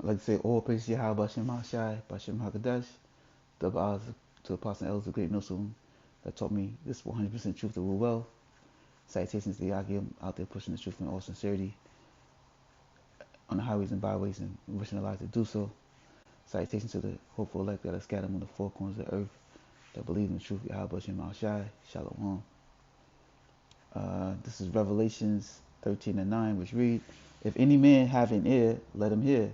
I'd like to say all praise to Yahweh Bashem Hashai, Bashem Hakadosh, the Baal, to the Apostle and Elders of Great Millstone that taught me this 100% truth to rule well. Salutations to Yakim out there pushing the truth in all sincerity on the highways and byways and wishing their lives to do so. Salutations to the hopeful elect that are scattered on the four corners of the earth that believe in the truth. Yahweh Bashem Hashai, Shalom. This is Revelations 13 and 9, which read, If any man have an ear, let him hear.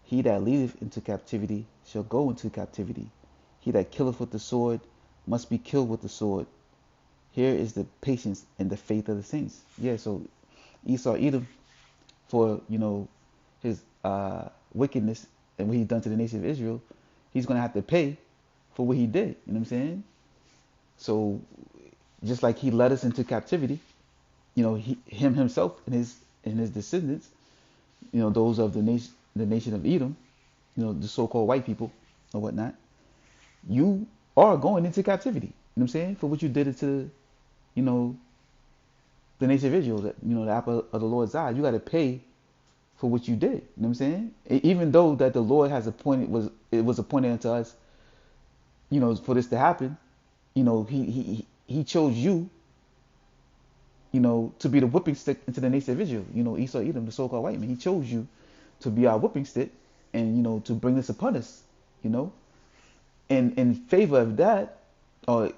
He that leadeth into captivity shall go into captivity. He that killeth with the sword must be killed with the sword. Here is the patience and the faith of the saints. Yeah, so Esau Edom, for his wickedness and what he's done to the nation of Israel, he's gonna have to pay for what he did. You know what I'm saying? So just like he led us into captivity, him himself and his descendants, those of the nation of Edom, the so-called white people or whatnot, you are going into captivity. You know what I'm saying? For what you did to, the nation of Israel, the apple of the Lord's eye. You got to pay for what you did. You know what I'm saying? Even though that the Lord has appointed it was appointed unto us, for this to happen. He chose you, to be the whipping stick into the nation of Israel. Esau Edom, the so-called white man. He chose you to be our whipping stick, and to bring this upon us. And in favor of that, or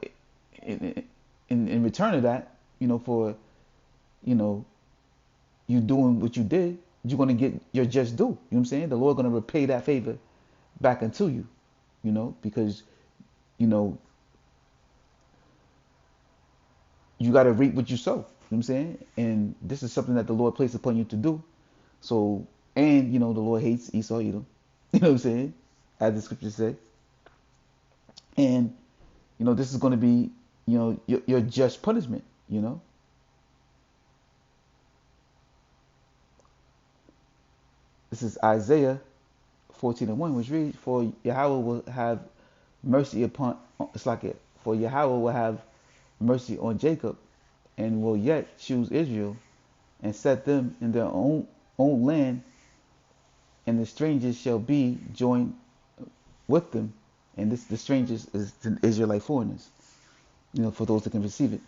in return of that, for you doing what you did, you're gonna get your just due. You know what I'm saying? The Lord gonna repay that favor back unto you. Because you know you got to reap what you sow. You know what I'm saying? And this is something that the Lord placed upon you to do. So, and the Lord hates Esau Edom. You know what I'm saying? As the scriptures say. And this is going to be your just punishment. This is Isaiah 14 and 1, which reads, For Yahweh will have mercy upon, it's like it, for Yahweh will have mercy on Jacob and will yet choose Israel and set them in their own land, and the strangers shall be joined with them. And the strangers is the Israelite foreigners, for those that can receive it.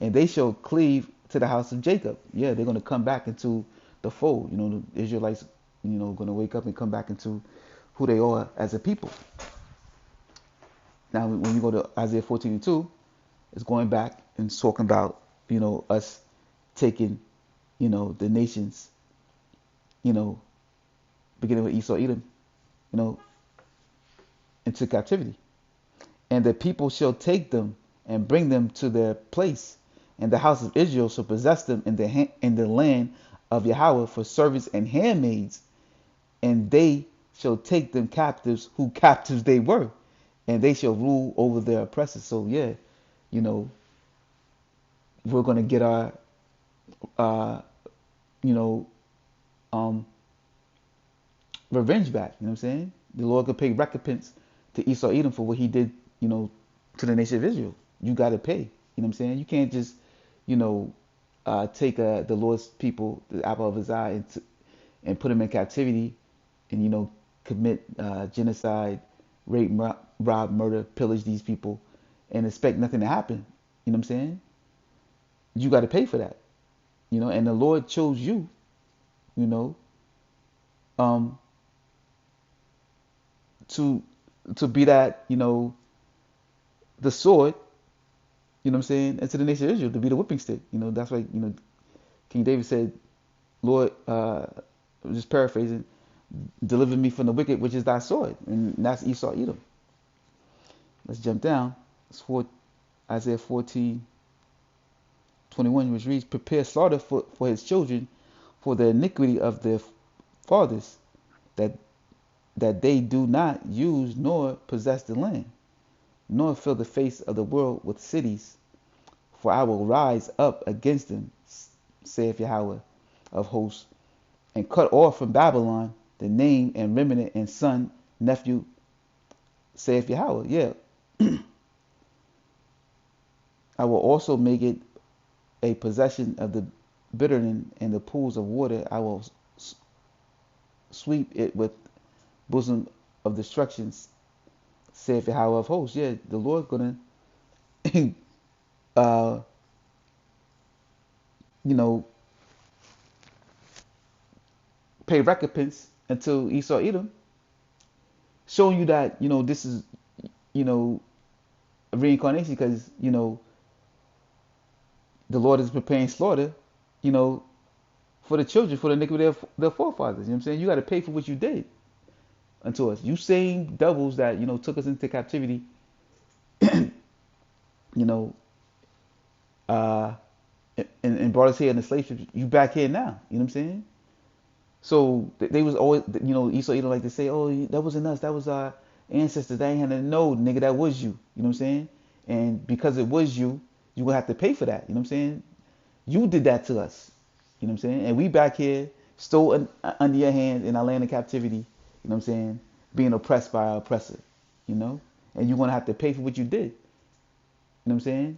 And they shall cleave to the house of Jacob. Yeah, they're going to come back into the fold. The Israelites, going to wake up and come back into who they are as a people. Now, when you go to Isaiah 14 and 2, it's going back and talking about, us taking, the nations, beginning with Esau Edom, into captivity. And the people shall take them and bring them to their place, and the house of Israel shall possess them in the land of Yahweh for servants and handmaids, and they shall take them captives who captives they were, and they shall rule over their oppressors. So yeah, we're gonna get our you know revenge back. You know what I'm saying? The Lord could pay recompense to Esau Edom for what he did, to the nation of Israel. You got to pay. You know what I'm saying? You can't just, take the Lord's people, the apple of his eye, and put them in captivity, and commit genocide, rape, rob, murder, pillage these people, and expect nothing to happen. You know what I'm saying? You got to pay for that. And the Lord chose you. You know, um, to be that, the sword, what I'm saying, and to the nation of Israel to be the whipping stick. That's why, King David said, Lord, just paraphrasing, deliver me from the wicked, which is thy sword. And that's Esau Edom. Let's jump down. It's Isaiah 14:21, which reads, Prepare slaughter for his children, for the iniquity of their fathers, that they do not use nor possess the land, nor fill the face of the world with cities. For I will rise up against them, saith Yahweh of hosts, and cut off from Babylon the name and remnant and son, nephew, saith Yahweh. Yeah. I will also make it a possession of the bittern and the pools of water. I will sweep it with bosom of destruction, saith Yahweh of hosts. Yeah, the Lord gonna, uh, you know, pay recompense until Esau Edom, showing you that this is a reincarnation because the Lord is preparing slaughter, you know, for the children, for the iniquity of their forefathers. You know what I'm saying? You got to pay for what you did unto us. You same devils that took us into captivity, you know, uh, and brought us here in the slave ship. You back here now. You know what I'm saying? So they was always, Esau Edom like to say, oh, that wasn't us, that was our ancestors. That ain't had to know, nigga, that was you. You know what I'm saying? And because it was you, you gonna have to pay for that. You know what I'm saying? You did that to us. You know what I'm saying? And we back here, still under your hand in our land of captivity. You know what I'm saying? Being oppressed by our oppressor. You know? And you're gonna have to pay for what you did. You know what I'm saying?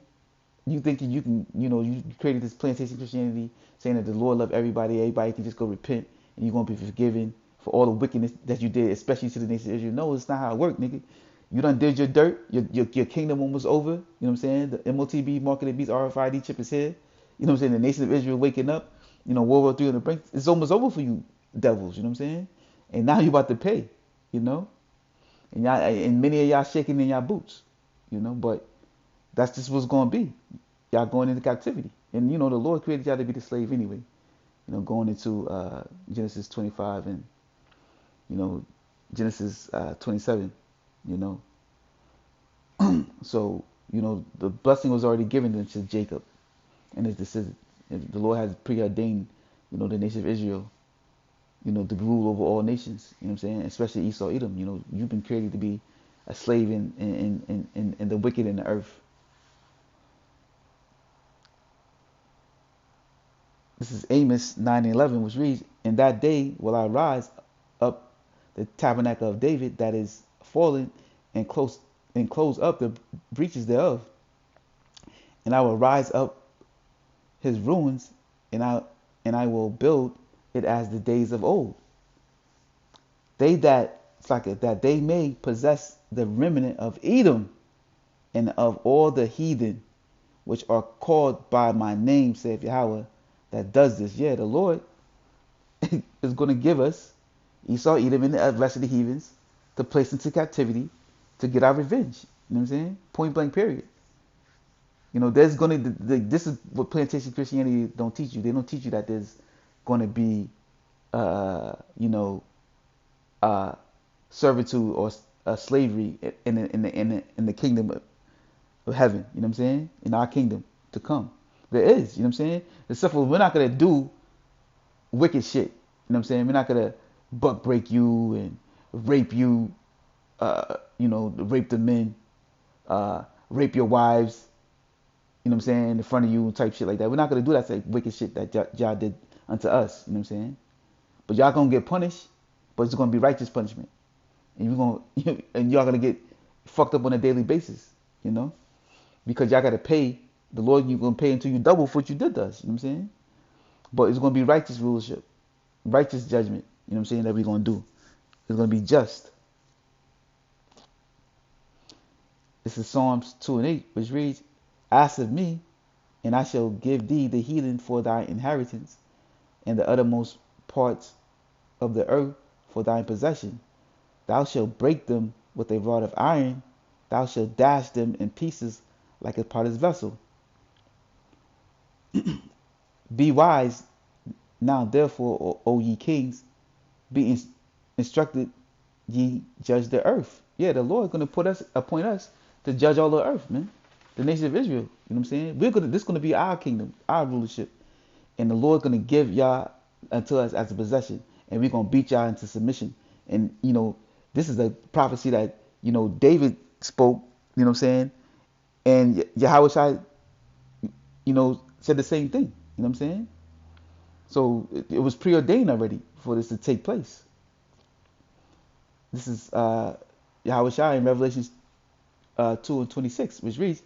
You thinking you can, you created this plantation Christianity saying that the Lord love everybody, everybody can just go repent and you're gonna be forgiven for all the wickedness that you did, especially to the nation of Israel. No, it's not how it worked, nigga. You done did your dirt, your kingdom almost over. You know what I'm saying? The MOTB, marketed beast, RFID chip is here. You know what I'm saying? The nation of Israel waking up, World War III on the brink. It's almost over for you devils, you know what I'm saying? And now you about to pay, you know? And y'all, and many of y'all shaking in y'all boots, but that's just what's going to be. Y'all going into captivity. And, the Lord created y'all to be the slave anyway. Going into Genesis 25 and, Genesis 27, you know. So, the blessing was already given to Jacob and his descendants. The Lord has preordained, the nation of Israel, to rule over all nations, you know what I'm saying? Especially Esau Edom, you've been created to be a slave in the wicked in the earth. This is Amos 9:11, which reads, "In that day will I rise up the tabernacle of David that is fallen, and close up the breaches thereof, and I will rise up his ruins, and I will build it as the days of old. They that it's like that they may possess the remnant of Edom and of all the heathen which are called by my name, saith Yahweh, that does this." Yeah, the Lord is going to give us Esau, Edom, and the rest of the heathens to place into captivity to get our revenge. You know what I'm saying? Point blank, period. There's going to, this is what plantation Christianity don't teach you. They don't teach you that there's going to be, uh, servitude or slavery in the kingdom of heaven. You know what I'm saying? In our kingdom to come. There is, you know what I'm saying? The stuff we're not going to do wicked shit. You know what I'm saying? We're not gonna buck break you and rape you, rape the men, rape your wives, you know what I'm saying, in front of you type shit like that. We're not gonna do that type wicked shit that y'all did unto us, you know what I'm saying? But y'all gonna get punished, but it's gonna be righteous punishment. And and y'all gonna get fucked up on a daily basis, because y'all gotta pay the Lord. You gonna pay until you double for what you did to us, you know what I'm saying? But it's gonna be righteous rulership, righteous judgment, you know what I'm saying, that we're gonna do. It's gonna be just. This is Psalms 2:8, which reads, "Ask of me, and I shall give thee the heathen for thy inheritance, and the uttermost parts of the earth for thine possession. Thou shalt break them with a rod of iron, thou shalt dash them in pieces like a potter's vessel. Be wise now, therefore, O ye kings, be instructed, ye judge the earth." Yeah, the Lord gonna appoint us to judge all the earth, man. The nation of Israel. You know what I'm saying? This gonna be our kingdom, our rulership, and the Lord gonna give y'all unto us as a possession, and we're gonna beat y'all into submission. And this is a prophecy that David spoke. You know what I'm saying? And Yahweh Shai, said the same thing. You know what I'm saying? So it was preordained already for this to take place. This is Yahweh Shai in Revelation 2:26, which reads,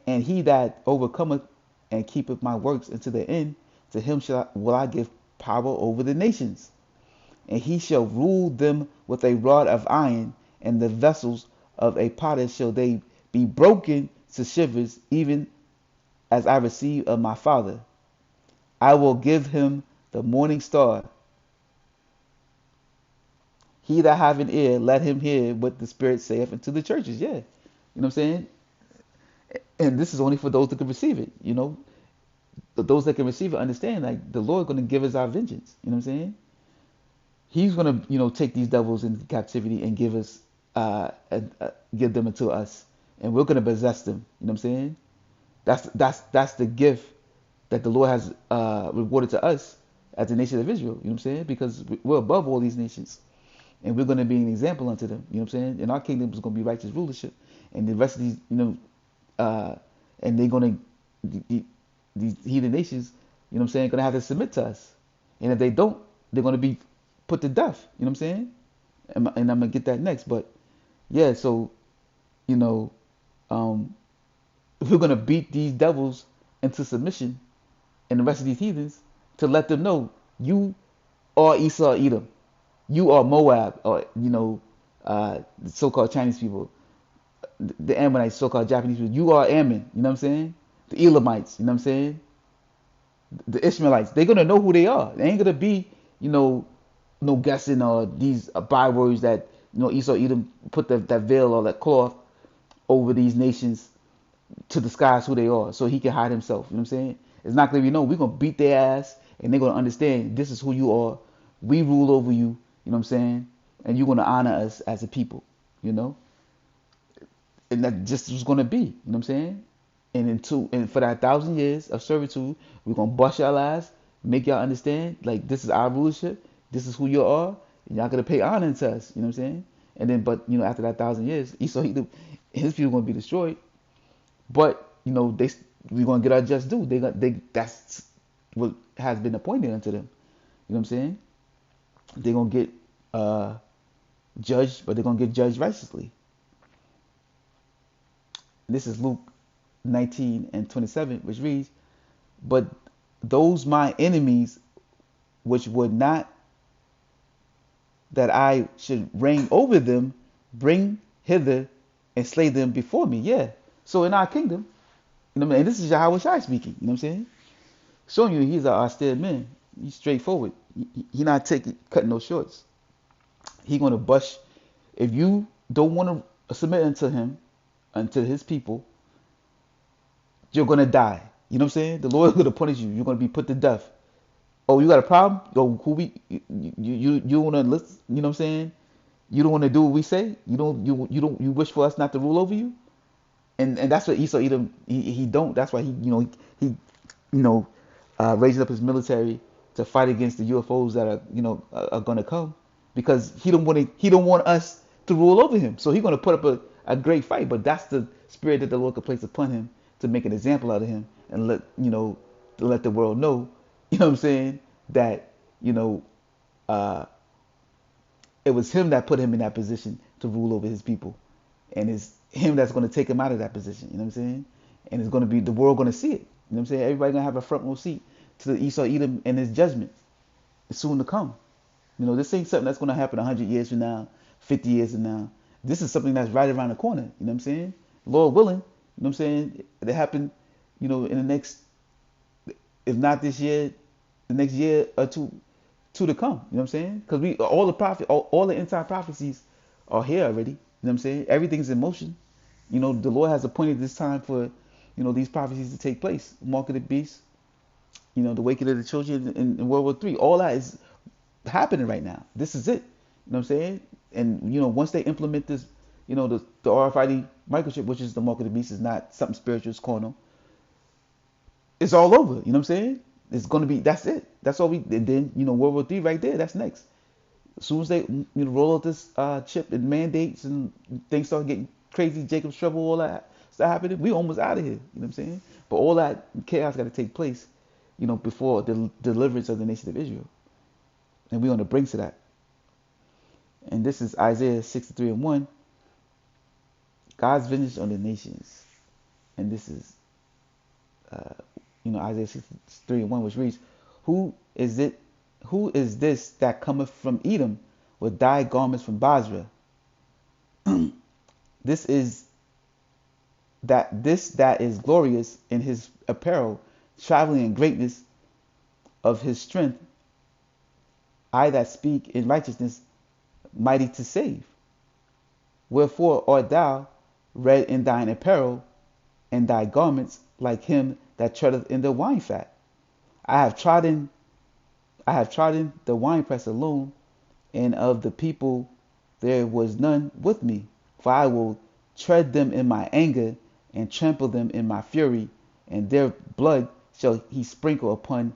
and he that overcometh and keepeth my works unto the end, to him will I give power over the nations, and he shall rule them with a rod of iron, and the vessels of a potter shall they be broken to shivers, even as I received of my father. I will give him the morning star. He that have an ear, let him hear what the Spirit saith unto the churches. Yeah. You know what I'm saying? And this is only for those that can receive it. Those that can receive it understand, like, the Lord going to give us our vengeance. You know what I'm saying? He's going to, take these devils into captivity and give them unto us. And we're going to possess them. You know what I'm saying? That's the gift that the Lord has rewarded to us as the nation of Israel. You know what I'm saying? Because we're above all these nations. And we're going to be an example unto them. You know what I'm saying? And our kingdom is going to be righteous rulership. And the rest of these, and they're going to, these heathen nations, going to have to submit to us. And if they don't, they're going to be put to death. You know what I'm saying? And I'm going to get that next. But yeah, so, you know, if we're going to beat these devils into submission and the rest of these heathens, to let them know you are Esau Edom. You are Moab, or the so-called Chinese people, the Ammonites, so-called Japanese people. You are Ammon. You know what I'm saying? The Elamites. You know what I'm saying? The Ishmaelites. They're gonna know who they are. They ain't gonna be, no guessing or these bywords that Esau Edom put that veil or that cloth over these nations to disguise who they are, so he can hide himself. You know what I'm saying? It's not gonna be known. We're gonna beat their ass, and they're gonna understand this is who you are. We rule over you. You know what I'm saying? And you're gonna honor us as a people. You know, and that just was gonna be. You know what I'm saying? And for that 1,000 years of servitude, we're gonna bust y'all ass, make y'all understand like this is our rulership. This is who you are. And y'all gonna pay honor to us. You know what I'm saying? And then, but after that 1,000 years, Esau, his people gonna be destroyed. But we're gonna get our just due. That's what has been appointed unto them. You know what I'm saying? They're gonna get judged, but they're gonna get judged righteously. This is Luke 19:27, which reads, "But those my enemies which would not that I should reign over them, bring hither and slay them before me." Yeah. So in our kingdom, and this is Yahweh Shai speaking. You know what I'm saying? Showing you he's an austere man. He's straightforward. He not cutting no shorts. He gonna bust. If you don't want to submit unto him, unto his people, you're gonna die. You know what I'm saying? The Lord is gonna punish you. You're gonna be put to death. Oh, you got a problem? Yo, you wanna listen? You know what I'm saying? You don't want to do what we say. You wish for us not to rule over you. And that's what Esau Edom he don't. That's why he raising up his military to fight against the UFOs that are gonna come, because he don't want us to rule over him. So he's gonna put up a great fight. But that's the spirit that the Lord could place upon him to make an example out of him and let the world know. You know what I'm saying? That uh, it was him that put him in that position to rule over his people, and it's him that's going to take him out of that position. You know what I'm saying? And it's going to be the world going to see it. You know what I'm saying? Everybody going to have a front row seat to the Esau Edom and his judgment. It's soon to come. This ain't something that's going to happen 100 years from now, 50 years from now. This is something that's right around the corner. You know what I'm saying? Lord willing. You know what I'm saying? It happened, in the next, if not this year, the next year or two to come. You know what I'm saying? Because all the end time prophecies are here already. You know what I'm saying? Everything's in motion. The Lord has appointed this time for, these prophecies to take place. Mark of the beast, the awakening of the children in World War III. All that is happening right now. This is it. You know what I'm saying? And once they implement this, the RFID microchip, which is the mark of the beast, is not something spiritual, it's carnal. It's all over. You know what I'm saying? It's gonna be. That's it. That's all we. And then World War III right there. That's next. As soon as they roll out this chip and mandates and things start getting crazy, Jacob's trouble, all that start happening, we almost out of here. You know what I'm saying? But all that chaos got to take place, before the deliverance of the nation of Israel, and we're on the brink of that. And this is Isaiah 63:1. God's vengeance on the nations, and this is Isaiah 63:1, which reads, "Who is it Who is this that cometh from Edom with dyed garments from Basra? This is that is glorious in his apparel, traveling in greatness of his strength. I that speak in righteousness, mighty to save. Wherefore art thou red in thine apparel, and thy garments like him that treadeth in the wine fat? I have trodden the winepress alone, and of the people there was none with me. For I will tread them in my anger, and trample them in my fury, and their blood shall he sprinkle upon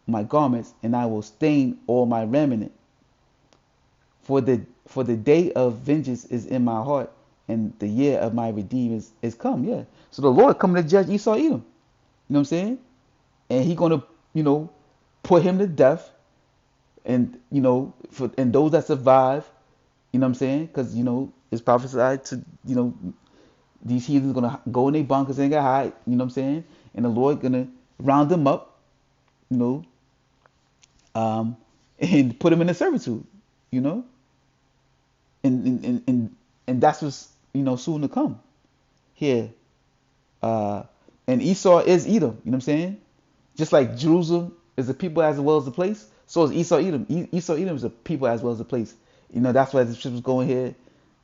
my garments, and I will stain all my raiment. For the day of vengeance is in my heart, and the year of my redeemer is come. Yeah. So the Lord coming to judge Esau Edom. You know what I'm saying? And he gonna, put him to death, and and those that survive, you know what I'm saying? Because it's prophesied to, these heathens gonna go in their bunkers and get hide, you know what I'm saying? And the Lord gonna round them up, you know, and put them in a servitude, you know, and that's what's soon to come here. Uh, and Esau is Edom, you know what I'm saying? Just like Jerusalem is a people as well as a place, so is Esau Edom. Esau Edom is a people as well as a place. That's why the scriptures going here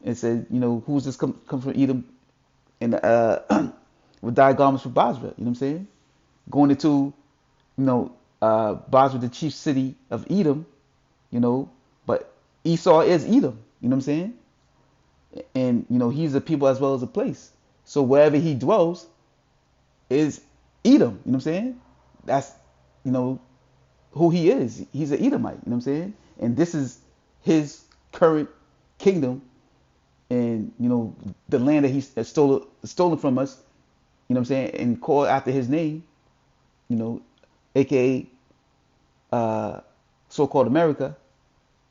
and said, who's this come from Edom and with dyed garments from Basra, you know what I'm saying? Going into, Basra, the chief city of Edom, but Esau is Edom, you know what I'm saying? And he's a people as well as a place. So wherever he dwells is Edom, you know what I'm saying? That's who he is. He's an Edomite, you know what I'm saying? And this is his current kingdom, and the land that he stolen from us, you know what I'm saying, and called after his name, aka so-called America,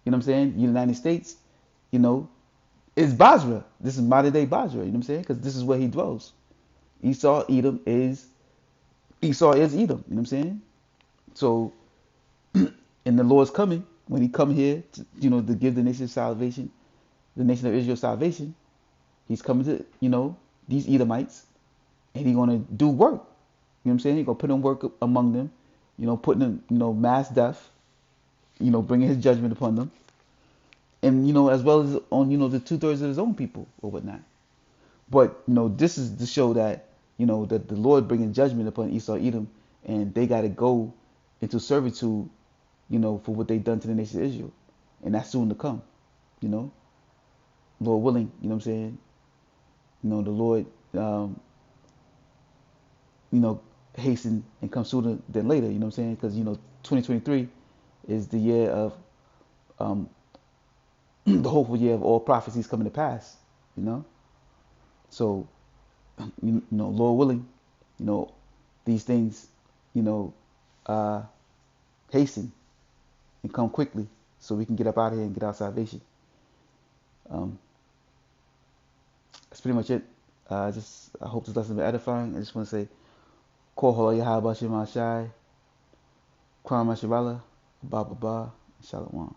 you know what I'm saying, United States, is Basra. This is modern day Basra, you know what I'm saying? Because this is where he dwells. Esau is Edom, you know what I'm saying? So, and the Lord's coming when he come here to, to give the nation salvation, the nation of Israel salvation. He's coming to, these Edomites, and he's gonna do work. You know what I'm saying? He's gonna put in work among them, putting them, mass death, bringing his judgment upon them, and as well as on, the 2/3 of his own people or whatnot. But this is to show that that the Lord bringing judgment upon Esau Edom, and they got to go into servitude, for what they've done to the nation of Israel, and that's soon to come, Lord willing, you know what I'm saying? The Lord, hasten and come sooner than later, you know what I'm saying? Because 2023 is the year of the hopeful year of all prophecies coming to pass, So, Lord willing, these things, hasten and come quickly so we can get up out of here and get our salvation. That's pretty much it. I hope this lesson been edifying. I just want to say, Kohola Yahabashim Ashai, Kwam Mashallah, Ba Ba Ba, Shalom.